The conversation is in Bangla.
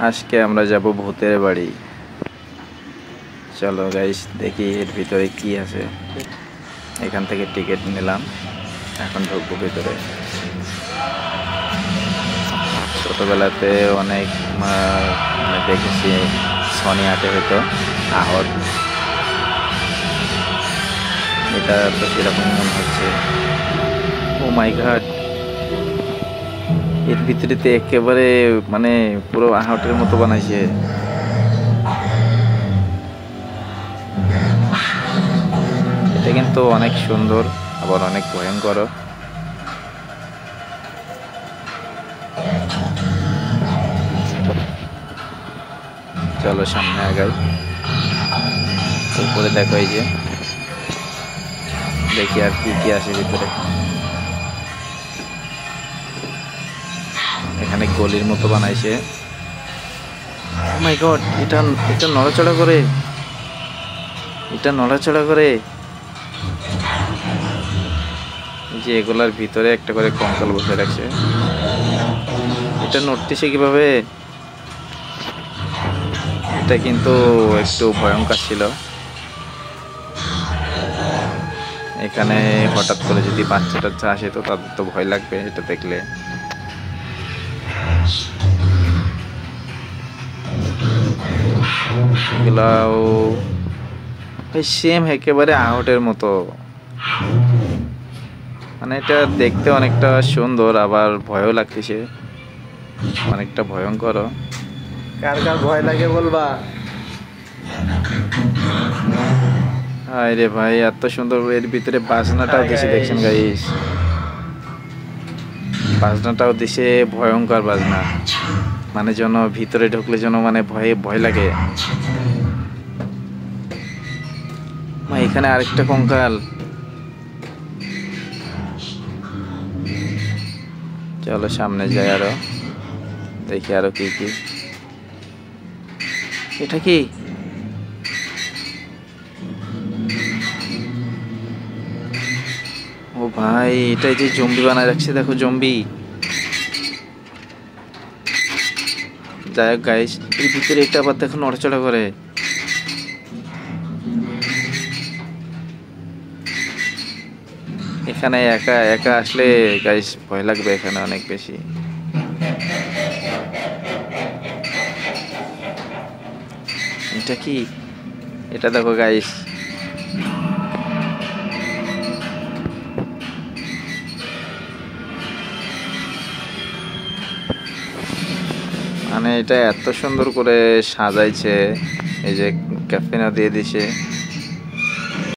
আজকে আমরা যাব ভূতের বাড়ি। চলো গাইস দেখি এর ভিতরে কি আছে। এখান থেকে টিকিট নিলাম, এখন ঢুকবো ভিতরে। ছোটবেলাতে অনেক দেখেছি সনি আটে হয়তো আহত, এটা তো সেরকম মনে হচ্ছে। ও মাই গড, এর ভিতরেতে একেবারে পুরো আহটের মতো বানাইছে। এটা কিন্তু অনেক সুন্দর, আবার অনেক ভয়ঙ্কর। চলো সামনে আগাই। উপরে দেখো, এই যে দেখি আর কি কি আছে ভিতরে। এখানে গলির মতো বানাইছে। ও মাই গড, এটা নড়াচড়া করে, এটা নড়াচড়া করে। যে এগুলার ভিতরে একটা করে কঙ্কাল বসে রাখছে, এটা নড়তেছে কিভাবে? এটা কিন্তু একটু ভয়ঙ্কর ছিল। এখানে হঠাৎ করে যদি বাচ্চা টাচ্চা আসে তো তাদের তো ভয় লাগবে এটা দেখলে। এগুলাও সেম একেবারে আহটের মতো, এটা দেখতে অনেকটা সুন্দর, আবার ভয়ও লাগতেছে, অনেকটা ভয়ঙ্কর। কার কার ভয় লাগে বলবা? হায় রে ভাই, এত সুন্দর। এর ভিতরে বাজনাটাও দিছে, দেখছেন গাইস? বাজনাটাও দিছে, ভয়ঙ্কর বাজনা। যেন ভিতরে ঢুকলে যেন ভয়ে ভয় লাগে। এখানে আরেকটা কঙ্কাল। চলো সামনে যাই, আরো দেখি আরো কি কি। এটা কি? ও ভাই, এটা যে জম্বি বানায় রাখছে, দেখো জম্বি। যাই হোক গাইস, এর ভিতরে এটা আবার দেখো নড়াচড়া করে। এখানে একা একা আসলে গাইস ভয় লাগবে এখানে অনেক বেশি। এটা কি? এটা দেখো গাইস, এটা এত সুন্দর করে সাজাইছে, এই যে ক্যাফিনা দিয়ে দিছে।